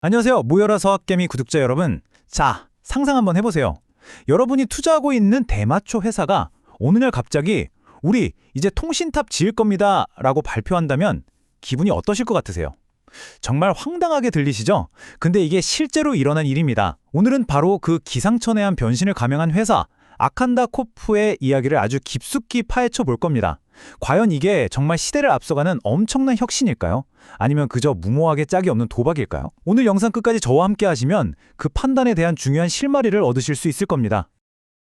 안녕하세요. 모여라 서학개미 구독자 여러분. 자, 상상 한번 해보세요. 여러분이 투자하고 있는 대마초 회사가 어느 날 갑자기 우리 이제 통신탑 지을 겁니다 라고 발표한다면 기분이 어떠실 것 같으세요? 정말 황당하게 들리시죠? 근데 이게 실제로 일어난 일입니다. 오늘은 바로 그 기상천외한 변신을 감행한 회사 아칸다 코프의 이야기를 아주 깊숙이 파헤쳐 볼 겁니다. 과연 이게 정말 시대를 앞서가는 엄청난 혁신일까요? 아니면 그저 무모하게 짝이 없는 도박일까요? 오늘 영상 끝까지 저와 함께 하시면 그 판단에 대한 중요한 실마리를 얻으실 수 있을 겁니다.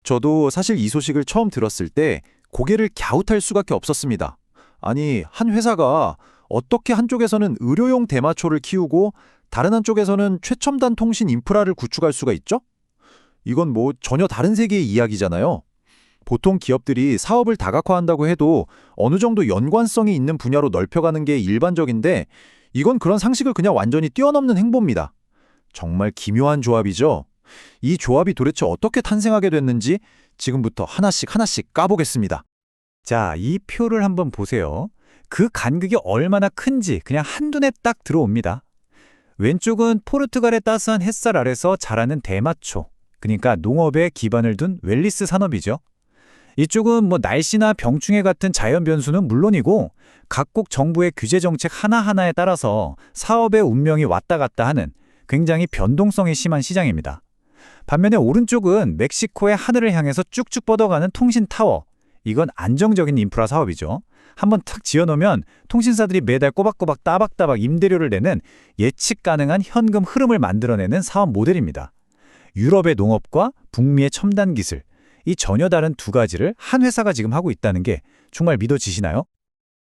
저도 사실 이 소식을 처음 들었을 때 고개를 갸웃할 수밖에 없었습니다. 아니, 한 회사가 어떻게 한쪽에서는 의료용 대마초를 키우고 다른 한쪽에서는 최첨단 통신 인프라를 구축할 수가 있죠? 이건 전혀 다른 세계의 이야기잖아요. 보통 기업들이 사업을 다각화한다고 해도 어느 정도 연관성이 있는 분야로 넓혀가는 게 일반적인데 이건 그런 상식을 그냥 완전히 뛰어넘는 행보입니다. 정말 기묘한 조합이죠. 이 조합이 도대체 어떻게 탄생하게 됐는지 지금부터 하나씩 까보겠습니다. 자, 이 표를 한번 보세요. 그 간극이 얼마나 큰지 그냥 한눈에 딱 들어옵니다. 왼쪽은 포르투갈의 따스한 햇살 아래서 자라는 대마초, 그러니까 농업에 기반을 둔 웰리스 산업이죠. 이쪽은 날씨나 병충해 같은 자연 변수는 물론이고 각국 정부의 규제 정책 하나하나에 따라서 사업의 운명이 왔다 갔다 하는 굉장히 변동성이 심한 시장입니다. 반면에 오른쪽은 멕시코의 하늘을 향해서 쭉쭉 뻗어가는 통신타워. 이건 안정적인 인프라 사업이죠. 한번 탁 지어놓으면 통신사들이 매달 꼬박꼬박 따박따박 임대료를 내는 예측 가능한 현금 흐름을 만들어내는 사업 모델입니다. 유럽의 농업과 북미의 첨단 기술, 이 전혀 다른 두 가지를 한 회사가 지금 하고 있다는 게 정말 믿어지시나요?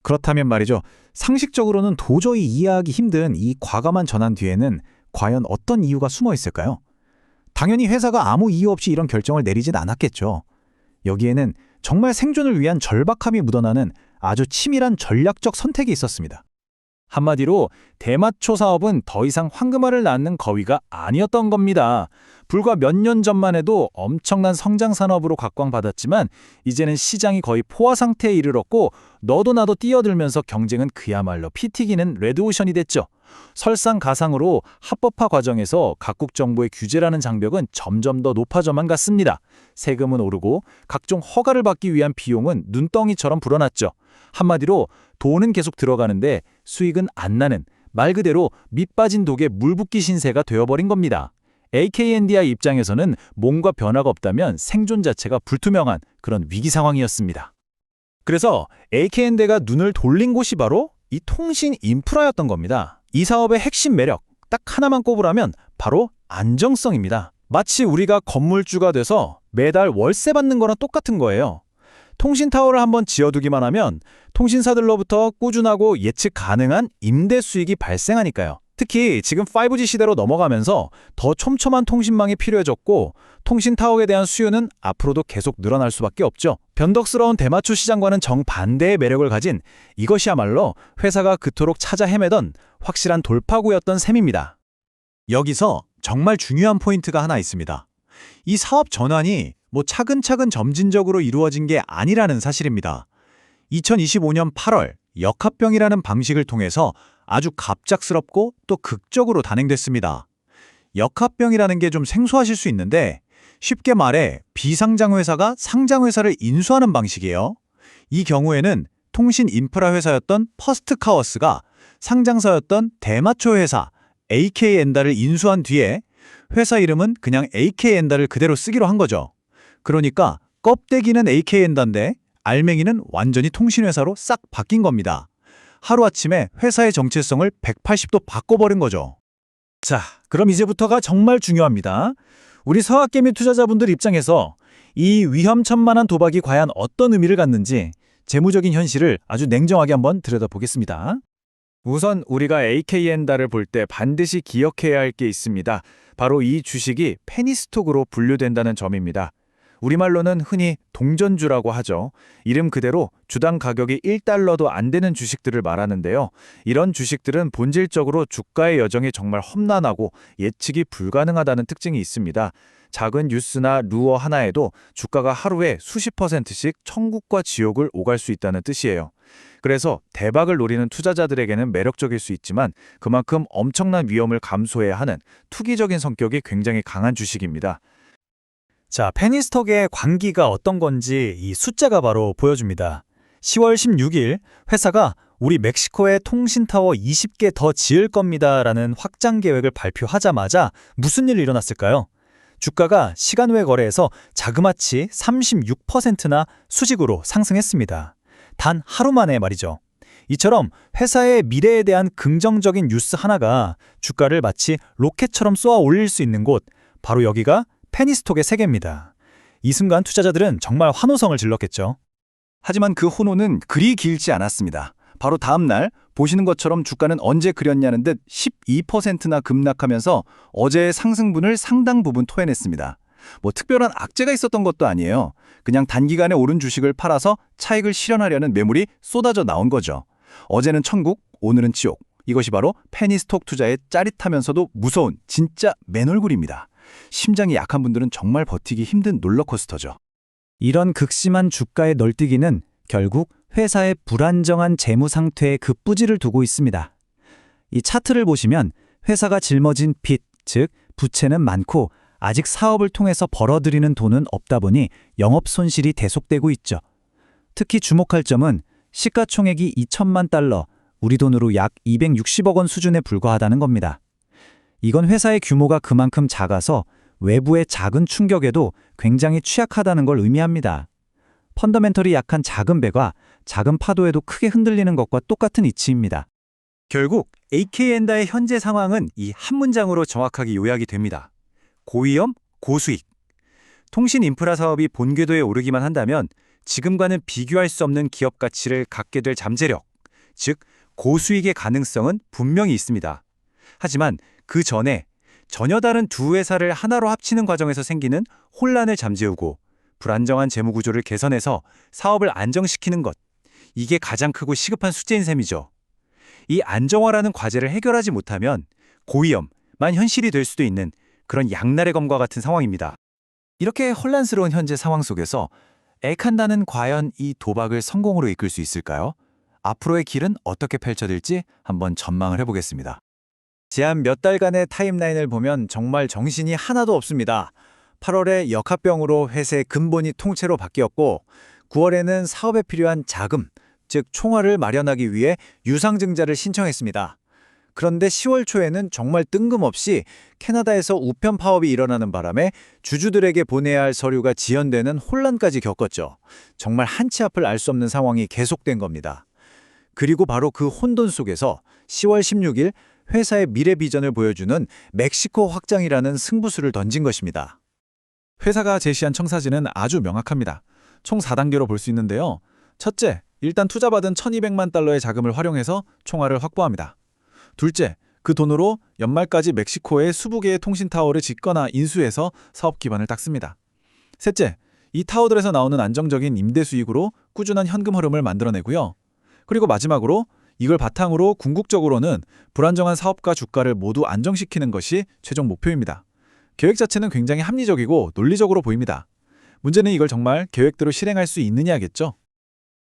그렇다면 말이죠. 상식적으로는 도저히 이해하기 힘든 이 과감한 전환 뒤에는 과연 어떤 이유가 숨어 있을까요? 당연히 회사가 아무 이유 없이 이런 결정을 내리진 않았겠죠. 여기에는 정말 생존을 위한 절박함이 묻어나는 아주 치밀한 전략적 선택이 있었습니다. 한마디로 대마초 사업은 더 이상 황금알을 낳는 거위가 아니었던 겁니다. 불과 몇 년 전만 해도 엄청난 성장 산업으로 각광받았지만 이제는 시장이 거의 포화 상태에 이르렀고 너도 나도 뛰어들면서 경쟁은 그야말로 피 튀기는 레드오션이 됐죠. 설상가상으로 합법화 과정에서 각국 정부의 규제라는 장벽은 점점 더 높아져만 갔습니다. 세금은 오르고 각종 허가를 받기 위한 비용은 눈덩이처럼 불어났죠. 한마디로 돈은 계속 들어가는데 수익은 안 나는 말 그대로 밑 빠진 독에 물 붓기 신세가 되어버린 겁니다. AKNDI 입장에서는 뭔가 변화가 없다면 생존 자체가 불투명한 그런 위기 상황이었습니다. 그래서 AKND가 눈을 돌린 곳이 바로 이 통신 인프라였던 겁니다. 이 사업의 핵심 매력, 딱 하나만 꼽으라면 바로 안정성입니다. 마치 우리가 건물주가 돼서 매달 월세 받는 거랑 똑같은 거예요. 통신타워를 한번 지어두기만 하면 통신사들로부터 꾸준하고 예측 가능한 임대 수익이 발생하니까요. 특히 지금 5G 시대로 넘어가면서 더 촘촘한 통신망이 필요해졌고 통신타워에 대한 수요는 앞으로도 계속 늘어날 수밖에 없죠. 변덕스러운 대마초 시장과는 정반대의 매력을 가진 이것이야말로 회사가 그토록 찾아 헤매던 확실한 돌파구였던 셈입니다. 여기서 정말 중요한 포인트가 하나 있습니다. 이 사업 전환이 차근차근 점진적으로 이루어진 게 아니라는 사실입니다. 2025년 8월 역합병이라는 방식을 통해서 아주 갑작스럽고 또 극적으로 단행됐습니다. 역합병이라는 게 좀 생소하실 수 있는데 쉽게 말해 비상장회사가 상장회사를 인수하는 방식이에요. 이 경우에는 통신 인프라 회사였던 퍼스트카워스가 상장사였던 대마초 회사 AK엔다를 인수한 뒤에 회사 이름은 그냥 AK엔다를 그대로 쓰기로 한 거죠. 그러니까 껍데기는 AK엔다인데 알맹이는 완전히 통신회사로 싹 바뀐 겁니다. 하루아침에 회사의 정체성을 180도 바꿔버린 거죠. 자, 그럼 이제부터가 정말 중요합니다. 우리 서학개미 투자자분들 입장에서 이 위험천만한 도박이 과연 어떤 의미를 갖는지 재무적인 현실을 아주 냉정하게 한번 들여다보겠습니다. 우선 우리가 AK엔다를 볼 때 반드시 기억해야 할 게 있습니다. 바로 이 주식이 페니스톡으로 분류된다는 점입니다. 우리말로는 흔히 동전주라고 하죠. 이름 그대로 주당 가격이 1달러도 안 되는 주식들을 말하는데요. 이런 주식들은 본질적으로 주가의 여정이 정말 험난하고 예측이 불가능하다는 특징이 있습니다. 작은 뉴스나 루어 하나에도 주가가 하루에 수십 %씩 천국과 지옥을 오갈 수 있다는 뜻이에요. 그래서 대박을 노리는 투자자들에게는 매력적일 수 있지만 그만큼 엄청난 위험을 감수해야 하는 투기적인 성격이 굉장히 강한 주식입니다. 자, 페니스톡의 관기가 어떤 건지 이 숫자가 바로 보여줍니다. 10월 16일 회사가 우리 멕시코에 통신타워 20개 더 지을 겁니다라는 확장 계획을 발표하자마자 무슨 일이 일어났을까요? 주가가 시간 외 거래에서 자그마치 36%나 수직으로 상승했습니다. 단 하루 만에 말이죠. 이처럼 회사의 미래에 대한 긍정적인 뉴스 하나가 주가를 마치 로켓처럼 쏘아 올릴 수 있는 곳, 바로 여기가 페니스톡의 세계입니다. 이 순간 투자자들은 정말 환호성을 질렀겠죠. 하지만 그 호노는 그리 길지 않았습니다. 바로 다음 날 보시는 것처럼 주가는 언제 그렸냐는 듯 12%나 급락하면서 어제의 상승분을 상당 부분 토해냈습니다. 뭐 특별한 악재가 있었던 것도 아니에요. 그냥 단기간에 오른 주식을 팔아서 차익을 실현하려는 매물이 쏟아져 나온 거죠. 어제는 천국, 오늘은 지옥. 이것이 바로 페니스톡 투자의 짜릿하면서도 무서운 진짜 맨얼굴입니다. 심장이 약한 분들은 정말 버티기 힘든 롤러코스터죠. 이런 극심한 주가의 널뛰기는 결국 회사의 불안정한 재무 상태에 급부지를 두고 있습니다. 이 차트를 보시면 회사가 짊어진 빚, 즉 부채는 많고 아직 사업을 통해서 벌어들이는 돈은 없다 보니 영업 손실이 대속되고 있죠. 특히 주목할 점은 시가총액이 2천만 달러, 우리 돈으로 약 260억 원 수준에 불과하다는 겁니다. 이건 회사의 규모가 그만큼 작아서 외부의 작은 충격에도 굉장히 취약하다는 걸 의미합니다. 펀더멘털이 약한 작은 배가 작은 파도에도 크게 흔들리는 것과 똑같은 이치입니다. 결국 AK엔다의 현재 상황은 이 한 문장으로 정확하게 요약이 됩니다. 고위험, 고수익. 통신 인프라 사업이 본궤도에 오르기만 한다면 지금과는 비교할 수 없는 기업 가치를 갖게 될 잠재력, 즉 고수익의 가능성은 분명히 있습니다. 하지만 그 전에 전혀 다른 두 회사를 하나로 합치는 과정에서 생기는 혼란을 잠재우고 불안정한 재무 구조를 개선해서 사업을 안정시키는 것, 이게 가장 크고 시급한 숙제인 셈이죠. 이 안정화라는 과제를 해결하지 못하면 고위험만 현실이 될 수도 있는 그런 양날의 검과 같은 상황입니다. 이렇게 혼란스러운 현재 상황 속에서 에칸다는 과연 이 도박을 성공으로 이끌 수 있을까요? 앞으로의 길은 어떻게 펼쳐질지 한번 전망을 해보겠습니다. 지난 몇 달간의 타임라인을 보면 정말 정신이 하나도 없습니다. 8월에 역합병으로 회사의 근본이 통째로 바뀌었고 9월에는 사업에 필요한 자금, 즉 총알을 마련하기 위해 유상증자를 신청했습니다. 그런데 10월 초에는 정말 뜬금없이 캐나다에서 우편 파업이 일어나는 바람에 주주들에게 보내야 할 서류가 지연되는 혼란까지 겪었죠. 정말 한치 앞을 알 수 없는 상황이 계속된 겁니다. 그리고 바로 그 혼돈 속에서 10월 16일 회사의 미래 비전을 보여주는 멕시코 확장이라는 승부수를 던진 것입니다. 회사가 제시한 청사진은 아주 명확합니다. 총 4단계로 볼 수 있는데요. 첫째, 일단 투자받은 1,200만 달러의 자금을 활용해서 총알을 확보합니다. 둘째, 그 돈으로 연말까지 멕시코의 20개의 통신타워를 짓거나 인수해서 사업 기반을 닦습니다. 셋째, 이 타워들에서 나오는 안정적인 임대 수익으로 꾸준한 현금 흐름을 만들어내고요. 그리고 마지막으로 이걸 바탕으로 궁극적으로는 불안정한 사업과 주가를 모두 안정시키는 것이 최종 목표입니다. 계획 자체는 굉장히 합리적이고 논리적으로 보입니다. 문제는 이걸 정말 계획대로 실행할 수 있느냐겠죠?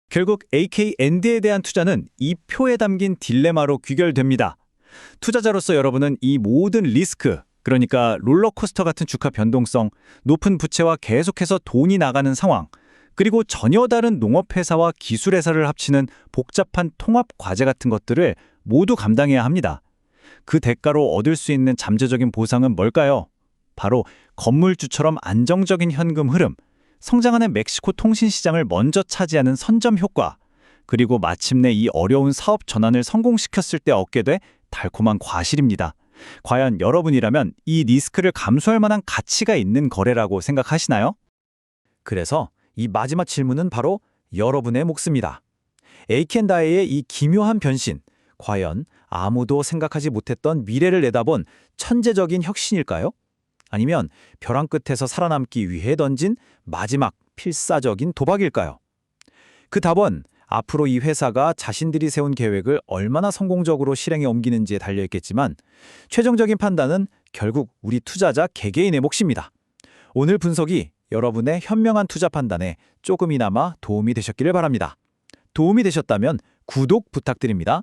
결국 AKND에 대한 투자는 이 표에 담긴 딜레마로 귀결됩니다. 투자자로서 여러분은 이 모든 리스크, 그러니까 롤러코스터 같은 주가 변동성, 높은 부채와 계속해서 돈이 나가는 상황, 그리고 전혀 다른 농업회사와 기술회사를 합치는 복잡한 통합 과제 같은 것들을 모두 감당해야 합니다. 그 대가로 얻을 수 있는 잠재적인 보상은 뭘까요? 바로 건물주처럼 안정적인 현금 흐름, 성장하는 멕시코 통신 시장을 먼저 차지하는 선점 효과, 그리고 마침내 이 어려운 사업 전환을 성공시켰을 때 얻게 돼 달콤한 과실입니다. 과연 여러분이라면 이 리스크를 감수할 만한 가치가 있는 거래라고 생각하시나요? 그래서 이 마지막 질문은 바로 여러분의 몫입니다. 에이켄다이의 이 기묘한 변신, 과연 아무도 생각하지 못했던 미래를 내다본 천재적인 혁신일까요? 아니면 벼랑 끝에서 살아남기 위해 던진 마지막 필사적인 도박일까요? 그 답은 앞으로 이 회사가 자신들이 세운 계획을 얼마나 성공적으로 실행에 옮기는지에 달려있겠지만 최종적인 판단은 결국 우리 투자자 개개인의 몫입니다. 오늘 분석이 여러분의 현명한 투자 판단에 조금이나마 도움이 되셨기를 바랍니다. 도움이 되셨다면 구독 부탁드립니다.